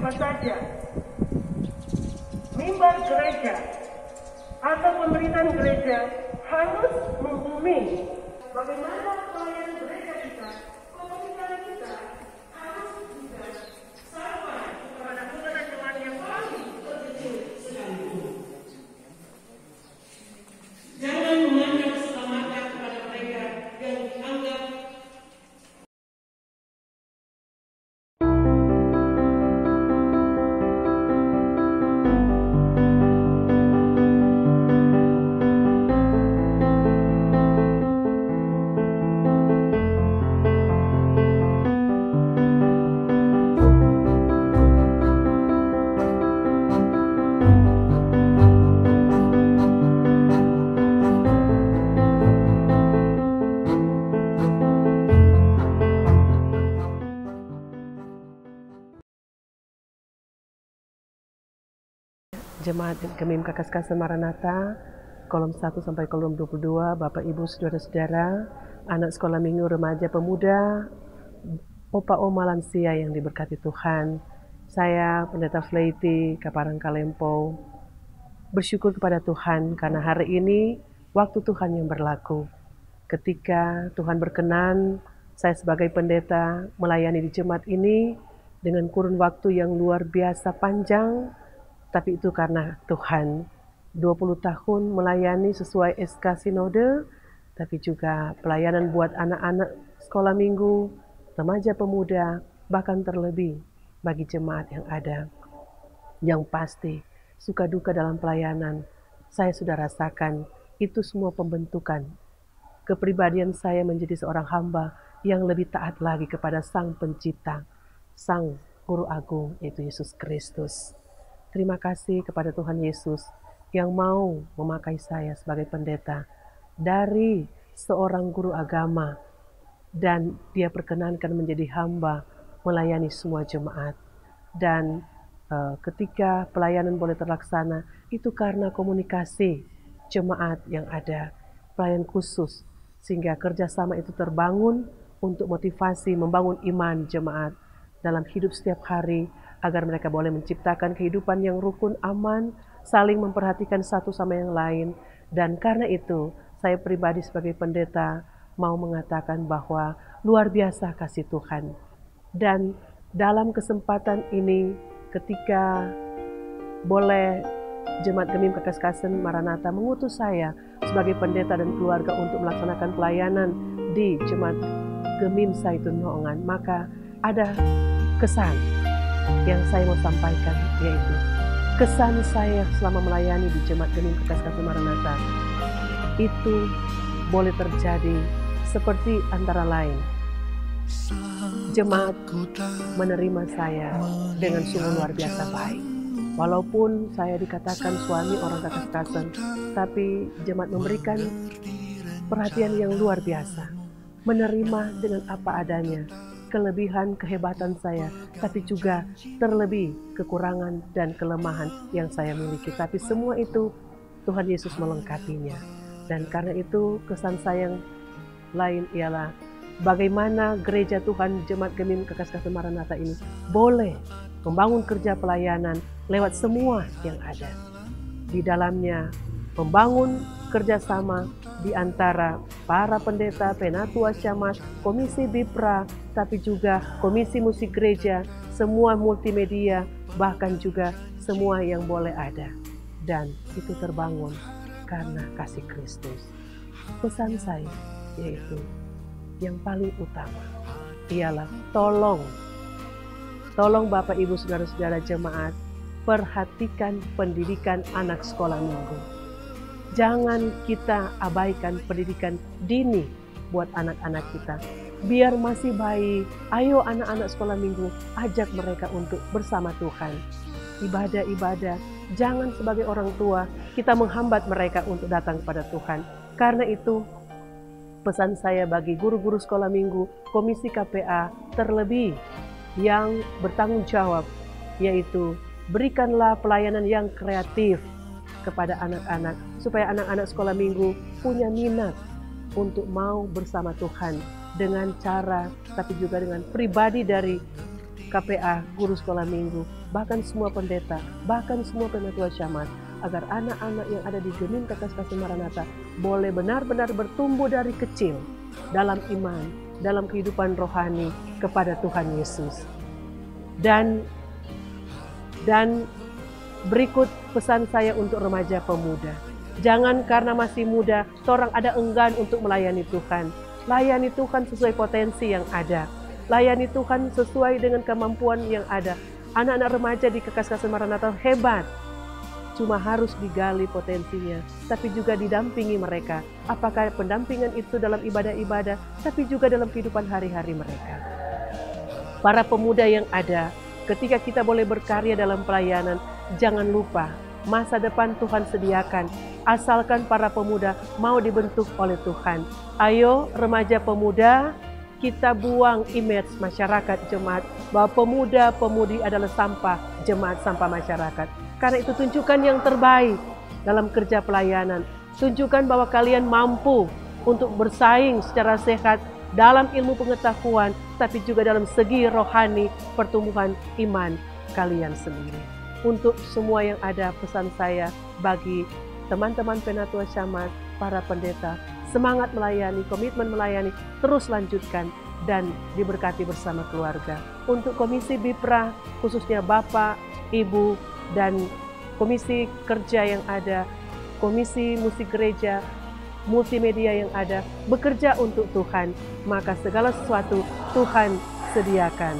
siapa saja mimbar gereja atau pemerintahan gereja harus membumi bagaimana pelayanan gereja kita, pemerintahan kita harus juga sampai kepada jemaat yang paling terkecil sekalipun. Jangan memandang sebelah mata kepada mereka yang dianggap Jemaat Gemim Kakaskasen Maranatha, kolom 1 sampai kolom 22, Bapak Ibu Saudara-saudara, anak sekolah minggu, remaja, pemuda, opa oma lansia yang diberkati Tuhan. Saya Pendeta Fleiti Kaparang Kalempo bersyukur kepada Tuhan karena hari ini waktu Tuhan yang berlaku. Ketika Tuhan berkenan, saya sebagai pendeta melayani di jemaat ini dengan kurun waktu yang luar biasa panjang. Tapi itu karena Tuhan, 20 tahun melayani sesuai SK Sinode, tapi juga pelayanan buat anak-anak sekolah minggu, remaja pemuda, bahkan terlebih bagi jemaat yang ada. Yang pasti, suka duka dalam pelayanan, saya sudah rasakan itu semua pembentukan. Kepribadian saya menjadi seorang hamba yang lebih taat lagi kepada Sang Pencipta, Sang Guru Agung, yaitu Yesus Kristus. Terima kasih kepada Tuhan Yesus yang mau memakai saya sebagai pendeta dari seorang guru agama dan Dia perkenankan menjadi hamba melayani semua jemaat. Dan ketika pelayanan boleh terlaksana itu karena komunikasi jemaat yang ada, pelayan khusus, sehingga kerjasama itu terbangun untuk motivasi membangun iman jemaat dalam hidup setiap hari, agar mereka boleh menciptakan kehidupan yang rukun, aman, saling memperhatikan satu sama yang lain. Dan karena itu, saya pribadi sebagai pendeta mau mengatakan bahwa luar biasa kasih Tuhan. Dan dalam kesempatan ini, ketika boleh Jemaat Gemim Kakaskasen Maranatha mengutus saya sebagai pendeta dan keluarga untuk melaksanakan pelayanan di Jemaat Gemim Saitun Noongan, maka ada kesan yang saya mau sampaikan, yaitu kesan saya selama melayani di Jemaat Gemim Kakaskasen Maranatha itu boleh terjadi seperti antara lain jemaat menerima saya dengan sungguh luar biasa baik. Walaupun saya dikatakan suami orang Kakaskasen, tapi jemaat memberikan perhatian yang luar biasa, menerima dengan apa adanya, kelebihan, kehebatan saya, tapi juga terlebih kekurangan dan kelemahan yang saya miliki. Tapi semua itu Tuhan Yesus melengkapinya. Dan karena itu kesan saya yang lain ialah bagaimana gereja Tuhan Jemaat Gemim Kakaskasen Maranatha ini boleh membangun kerja pelayanan lewat semua yang ada. Di dalamnya membangun kerjasama di antara para pendeta, penatua camat, komisi BIPRA, tapi juga komisi musik gereja, semua multimedia, bahkan juga semua yang boleh ada. Dan itu terbangun karena kasih Kristus. Pesan saya yaitu yang paling utama ialah tolong Bapak Ibu Saudara-saudara jemaat, perhatikan pendidikan anak sekolah minggu. Jangan kita abaikan pendidikan dini buat anak-anak kita. Biar masih bayi, ayo anak-anak sekolah minggu, ajak mereka untuk bersama Tuhan. Ibadah-ibadah, jangan sebagai orang tua kita menghambat mereka untuk datang kepada Tuhan. Karena itu, pesan saya bagi guru-guru sekolah minggu, komisi KPA, terlebih yang bertanggung jawab, yaitu berikanlah pelayanan yang kreatif kepada anak-anak, supaya anak-anak sekolah minggu punya minat untuk mau bersama Tuhan dengan cara, tapi juga dengan pribadi dari KPA, guru sekolah minggu, bahkan semua pendeta, bahkan semua penatua syamar, agar anak-anak yang ada di Gemim Kakas Kasih Maranatha boleh benar-benar bertumbuh dari kecil dalam iman, dalam kehidupan rohani kepada Tuhan Yesus. Dan berikut pesan saya untuk remaja pemuda. Jangan karena masih muda, orang ada enggan untuk melayani Tuhan. Layani Tuhan sesuai potensi yang ada. Layani Tuhan sesuai dengan kemampuan yang ada. Anak-anak remaja di Kakas Kasih Maranatha hebat. Cuma harus digali potensinya, tapi juga didampingi mereka. Apakah pendampingan itu dalam ibadah-ibadah, tapi juga dalam kehidupan hari-hari mereka. Para pemuda yang ada, ketika kita boleh berkarya dalam pelayanan, jangan lupa masa depan Tuhan sediakan. Asalkan para pemuda mau dibentuk oleh Tuhan. Ayo remaja pemuda, kita buang image masyarakat jemaat bahwa pemuda-pemudi adalah sampah jemaat, sampah masyarakat. Karena itu tunjukkan yang terbaik dalam kerja pelayanan. Tunjukkan bahwa kalian mampu untuk bersaing secara sehat dalam ilmu pengetahuan, tapi juga dalam segi rohani pertumbuhan iman kalian sendiri. Untuk semua yang ada, pesan saya bagi teman-teman penatua syamar, para pendeta, semangat melayani, komitmen melayani, terus lanjutkan dan diberkati bersama keluarga. Untuk Komisi BIPRA, khususnya Bapak, Ibu, dan komisi kerja yang ada, komisi musik gereja, multimedia yang ada, bekerja untuk Tuhan, maka segala sesuatu Tuhan sediakan.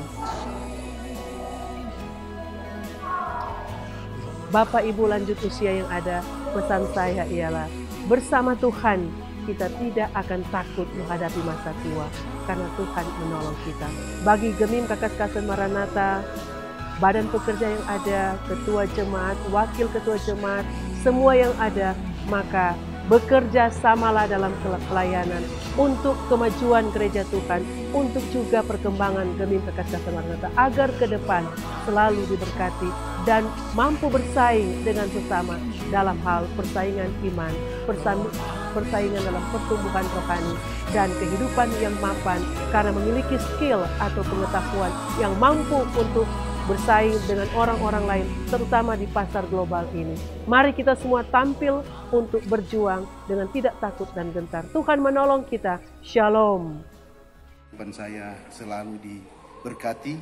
Bapak Ibu lanjut usia yang ada, pesan saya ialah bersama Tuhan kita tidak akan takut menghadapi masa tua karena Tuhan menolong kita. Bagi Gemim Kakas Kasih Maranatha, badan pekerja yang ada, ketua jemaat, wakil ketua jemaat, semua yang ada, maka bekerja samalah dalam pelayanan untuk kemajuan gereja Tuhan, untuk juga perkembangan Gemim Kakas Kasih Maranatha agar ke depan selalu diberkati dan mampu bersaing dengan sesama dalam hal persaingan iman, persaingan dalam pertumbuhan rohani dan kehidupan yang mapan karena memiliki skill atau pengetahuan yang mampu untuk bersaing dengan orang-orang lain, terutama di pasar global ini. Mari kita semua tampil untuk berjuang dengan tidak takut dan gentar. Tuhan menolong kita. Shalom. Kehidupan saya selalu diberkati,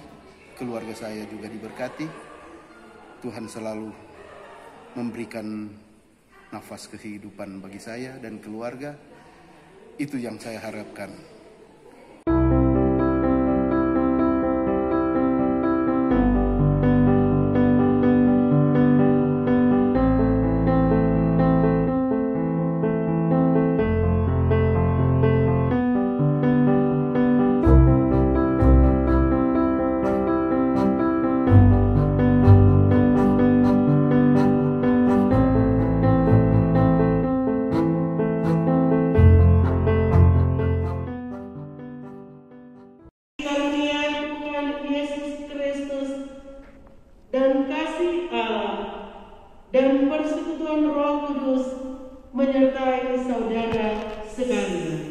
keluarga saya juga diberkati. Tuhan selalu memberikan nafas kehidupan bagi saya dan keluarga. Itu yang saya harapkan. Dan kasih Allah dan persekutuan Roh Kudus menyertai saudara sekalian.